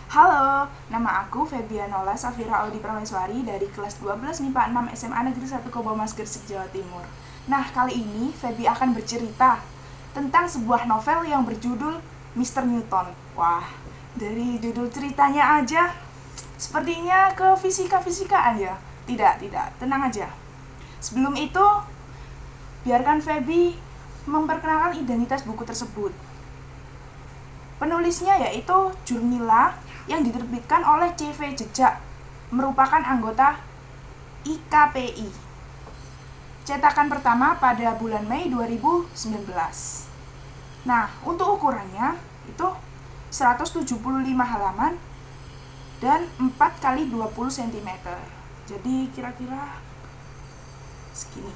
Halo, nama aku Febianola Safira Audi Prameswari dari kelas 12 MIPA 6 SMA Negeri 1 Kobomas Gresik, Jawa Timur. Nah, kali ini Febi akan bercerita tentang sebuah novel yang berjudul Mr. Newton. Wah, dari judul ceritanya aja sepertinya ke fisika-fisikaan ya. Tidak, tenang aja. Sebelum itu, biarkan Febi memperkenalkan identitas buku tersebut. Penulisnya yaitu Jurnila yang diterbitkan oleh CV Jejak, merupakan anggota IKPI. Cetakan pertama pada bulan Mei 2019. Nah, untuk ukurannya itu 175 halaman dan 4 kali 20 cm. Jadi kira-kira segini.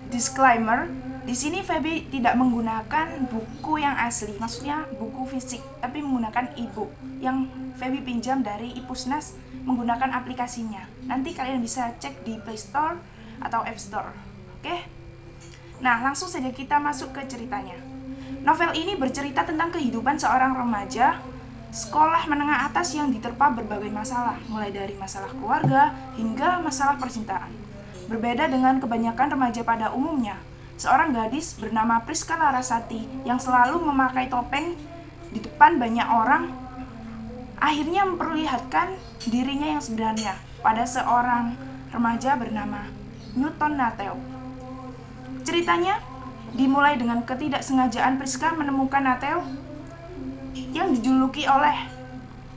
Disclaimer, di sini Febi tidak menggunakan buku yang asli, maksudnya buku fisik, tapi menggunakan e-book yang Febi pinjam dari Ipusnas menggunakan aplikasinya. Nanti kalian bisa cek di Play Store atau App Store. Oke? Nah, langsung saja kita masuk ke ceritanya. Novel ini bercerita tentang kehidupan seorang remaja sekolah menengah atas yang diterpa berbagai masalah, mulai dari masalah keluarga hingga masalah percintaan. Berbeda dengan kebanyakan remaja pada umumnya, seorang gadis bernama Priska Larasati yang selalu memakai topeng di depan banyak orang akhirnya memperlihatkan dirinya yang sebenarnya pada seorang remaja bernama Newton Natheu. Ceritanya dimulai dengan ketidaksengajaan Priska menemukan Natheu yang dijuluki oleh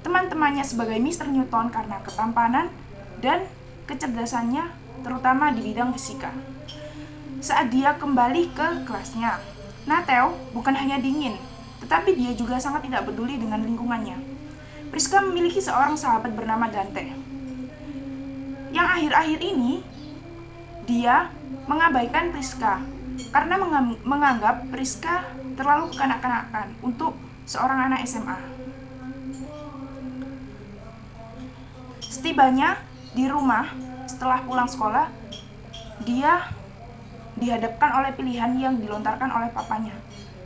teman-temannya sebagai Mr. Newton karena ketampanan dan kecerdasannya terutama di bidang fisika. Saat dia kembali ke kelasnya, Natheu bukan hanya dingin, tetapi dia juga sangat tidak peduli dengan lingkungannya. Priska memiliki seorang sahabat bernama Dante, yang akhir-akhir ini dia mengabaikan Priska karena menganggap Priska terlalu kekanak-kanakan untuk seorang anak SMA. Setibanya di rumah setelah pulang sekolah, dia dihadapkan oleh pilihan yang dilontarkan oleh papanya,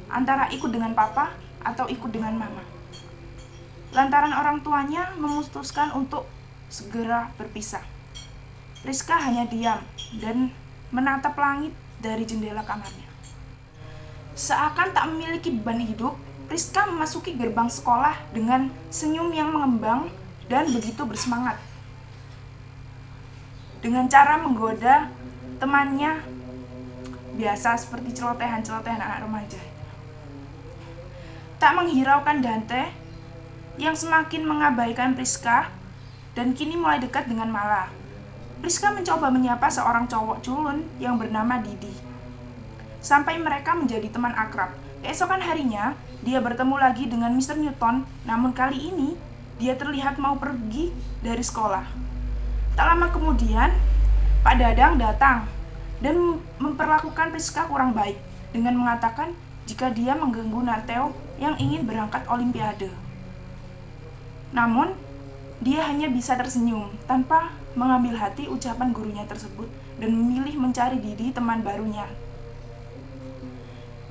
antara ikut dengan papa atau ikut dengan mama. Lantaran orang tuanya memutuskan untuk segera berpisah. Priska hanya diam dan menatap langit dari jendela kamarnya. Seakan tak memiliki beban hidup, Priska memasuki gerbang sekolah dengan senyum yang mengembang dan begitu bersemangat. Dengan cara menggoda temannya biasa seperti celotehan-celotehan anak remaja. Tak menghiraukan Dante yang semakin mengabaikan Priska dan kini mulai dekat dengan Mala. Priska mencoba menyapa seorang cowok culun yang bernama Didi, sampai mereka menjadi teman akrab. Keesokan harinya, dia bertemu lagi dengan Mr. Newton, namun kali ini dia terlihat mau pergi dari sekolah. Tak lama kemudian, Pak Dadang datang dan memperlakukan Priska kurang baik dengan mengatakan jika dia mengganggu Natheu yang ingin berangkat Olimpiade. Namun, dia hanya bisa tersenyum tanpa mengambil hati ucapan gurunya tersebut dan memilih mencari Didi teman barunya.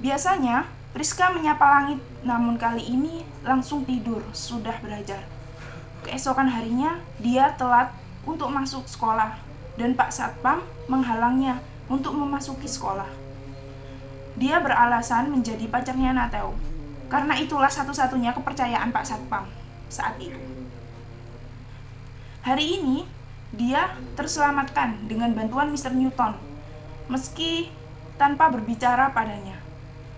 Biasanya, Priska menyapa langit, namun kali ini langsung tidur sudah belajar. Keesokan harinya, dia telat untuk masuk sekolah dan Pak Satpam menghalangnya untuk memasuki sekolah. Dia beralasan menjadi pacarnya Natheu, karena itulah satu-satunya kepercayaan Pak Satpam saat itu. Hari ini, dia terselamatkan dengan bantuan Mr. Newton, meski tanpa berbicara padanya.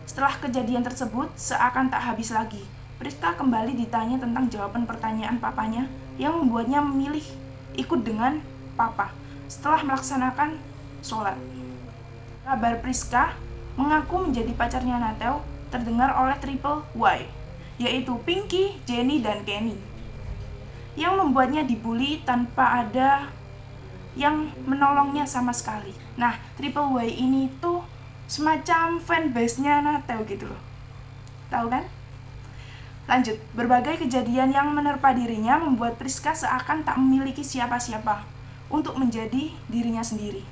Setelah kejadian tersebut, seakan tak habis lagi, Priska kembali ditanya tentang jawaban pertanyaan papanya yang membuatnya memilih ikut dengan papa setelah melaksanakan sholat. Kabar Priska mengaku menjadi pacarnya Natheu terdengar oleh Triple Y, yaitu Pinky, Jenny, dan Kenny, yang membuatnya dibully tanpa ada yang menolongnya sama sekali. Nah, Triple Y ini tuh semacam fanbase-nya Natheu gitu loh. Tahu kan? Lanjut, berbagai kejadian yang menerpa dirinya membuat Priska seakan tak memiliki siapa-siapa untuk menjadi dirinya sendiri.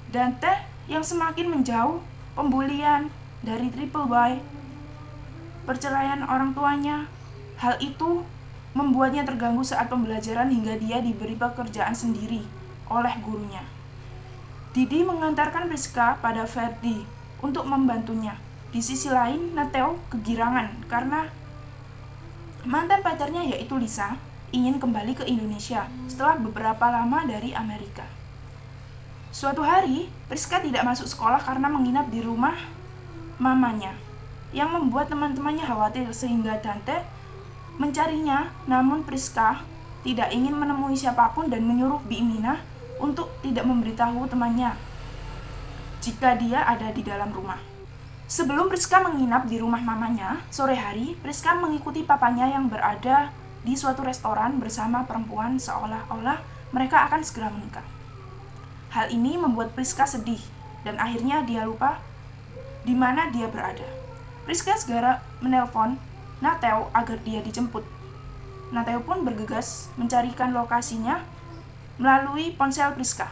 Dante yang semakin menjauh, pembulian dari Triple Y, perceraian orang tuanya, Hal itu membuatnya terganggu saat pembelajaran hingga dia diberi pekerjaan sendiri oleh gurunya. Didi mengantarkan Priska pada Ferdi untuk membantunya. Di sisi lain, Nateo kegirangan karena mantan pacarnya yaitu Lisa ingin kembali ke Indonesia setelah beberapa lama dari Amerika. Suatu hari, Priska tidak masuk sekolah karena menginap di rumah mamanya, yang membuat teman-temannya khawatir sehingga Dante mencarinya, namun Priska tidak ingin menemui siapapun dan menyuruh Bimina untuk tidak memberitahu temannya jika dia ada di dalam rumah. Sebelum Priska menginap di rumah mamanya, sore hari Priska mengikuti papanya yang berada di suatu restoran bersama perempuan seolah-olah mereka akan segera menikah. Hal ini membuat Priska sedih dan akhirnya dia lupa di mana dia berada. Priska segera menelpon Nateo agar dia dijemput. Nateo pun bergegas mencarikan lokasinya melalui ponsel Priska.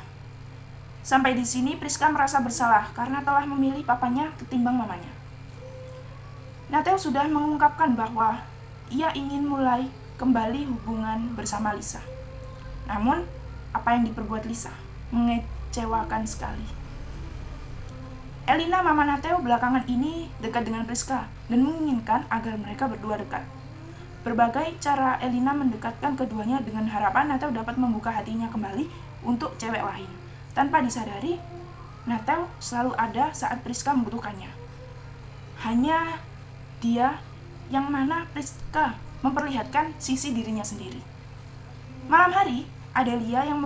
Sampai di sini Priska merasa bersalah karena telah memilih papanya ketimbang mamanya. Nateo sudah mengungkapkan bahwa ia ingin mulai kembali hubungan bersama Lisa. Namun, apa yang diperbuat Lisa mengecewakan sekali. Elina, mama Nateo, belakangan ini dekat dengan Priska dan menginginkan agar mereka berdua dekat. Berbagai cara Elina mendekatkan keduanya dengan harapan Nateo dapat membuka hatinya kembali untuk cewek lain. Tanpa disadari, Nateo selalu ada saat Priska membutuhkannya. Hanya dia yang mana Priska memperlihatkan sisi dirinya sendiri. Malam hari, Adelia yang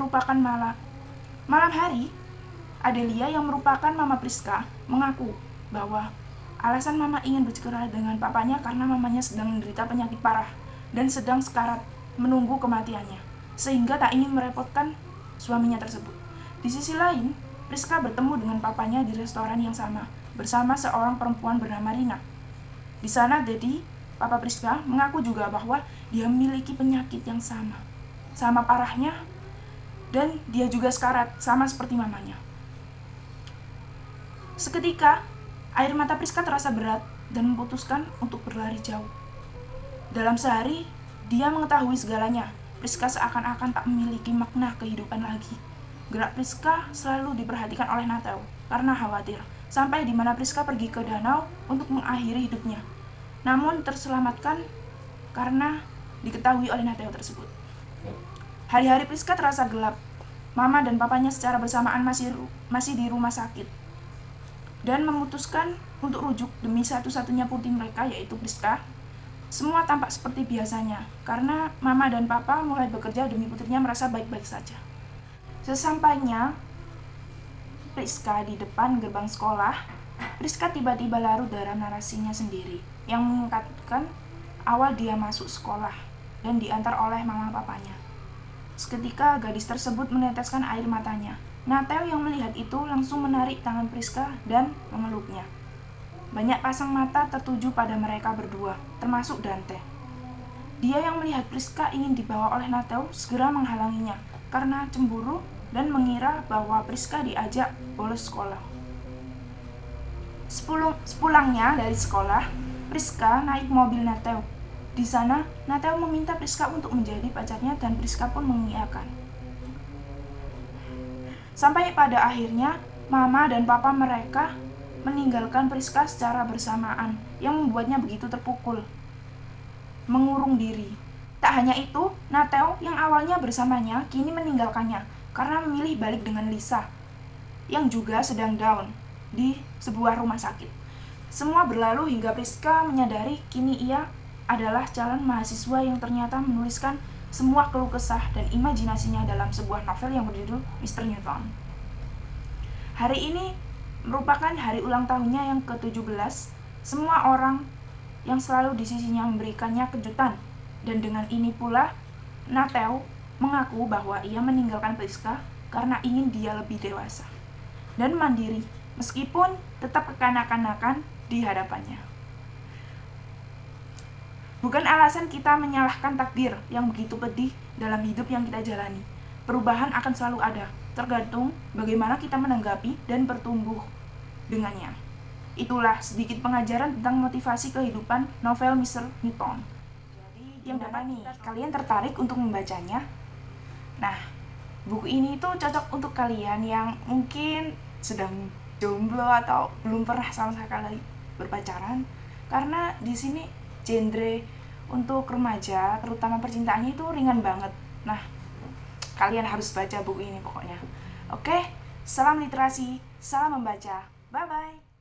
merupakan mama Priska mengaku bahwa alasan mama ingin bercerai dengan papanya karena mamanya sedang menderita penyakit parah dan sedang sekarat menunggu kematiannya, sehingga tak ingin merepotkan suaminya tersebut. Di sisi lain, Priska bertemu dengan papanya di restoran yang sama bersama seorang perempuan bernama Rina. Di sana, Dedi, papa Priska, mengaku juga bahwa dia memiliki penyakit yang sama parahnya, dan dia juga sekarat sama seperti mamanya. Seketika, air mata Priska terasa berat dan memutuskan untuk berlari jauh. Dalam sehari, dia mengetahui segalanya. Priska seakan-akan tak memiliki makna kehidupan lagi. Gerak Priska selalu diperhatikan oleh Nateo karena khawatir, sampai di mana Priska pergi ke danau untuk mengakhiri hidupnya. Namun terselamatkan karena diketahui oleh Nateo tersebut. Hari-hari Priska terasa gelap. Mama dan papanya secara bersamaan masih di rumah sakit dan memutuskan untuk rujuk demi satu-satunya putri mereka, yaitu Priska. Semua tampak seperti biasanya karena mama dan papa mulai bekerja demi putrinya merasa baik-baik saja. Sesampainya Priska di depan gerbang sekolah, Priska tiba-tiba larut dalam narasinya sendiri yang mengungkapkan awal dia masuk sekolah dan diantar oleh mama papanya. Seketika gadis tersebut meneteskan air matanya. Nateo yang melihat itu langsung menarik tangan Priska dan memeluknya. Banyak pasang mata tertuju pada mereka berdua, termasuk Dante. Dia yang melihat Priska ingin dibawa oleh Nateo segera menghalanginya karena cemburu dan mengira bahwa Priska diajak bolos sekolah. Sepulangnya dari sekolah, Priska naik mobil Nateo. Di sana, Nateo meminta Priska untuk menjadi pacarnya dan Priska pun mengiyakan. Sampai pada akhirnya, mama dan papa mereka meninggalkan Priska secara bersamaan, yang membuatnya begitu terpukul, mengurung diri. Tak hanya itu, Nateo yang awalnya bersamanya kini meninggalkannya karena memilih balik dengan Lisa, yang juga sedang down di sebuah rumah sakit. Semua berlalu hingga Priska menyadari kini ia adalah calon mahasiswa yang ternyata menuliskan semua keluh kesah dan imajinasinya dalam sebuah novel yang berjudul Mr. Newton. Hari ini merupakan hari ulang tahunnya yang ke-17. Semua orang yang selalu di sisinya memberikannya kejutan, dan dengan ini pula Nateo mengaku bahwa ia meninggalkan Priska karena ingin dia lebih dewasa dan mandiri, meskipun tetap kekanak-kanakan di hadapannya. Bukan alasan kita menyalahkan takdir yang begitu pedih dalam hidup yang kita jalani. Perubahan akan selalu ada, tergantung bagaimana kita menanggapi dan bertumbuh dengannya. Itulah sedikit pengajaran tentang motivasi kehidupan novel Mr. Newton. Jadi yang dapat nih kalian tertarik untuk membacanya. Nah, buku ini tuh cocok untuk kalian yang mungkin sedang jomblo atau belum pernah sama sekali berpacaran, karena di sini genre untuk remaja, terutama percintaannya itu ringan banget. Nah, kalian harus baca buku ini pokoknya. Oke, salam literasi, salam membaca. Bye-bye.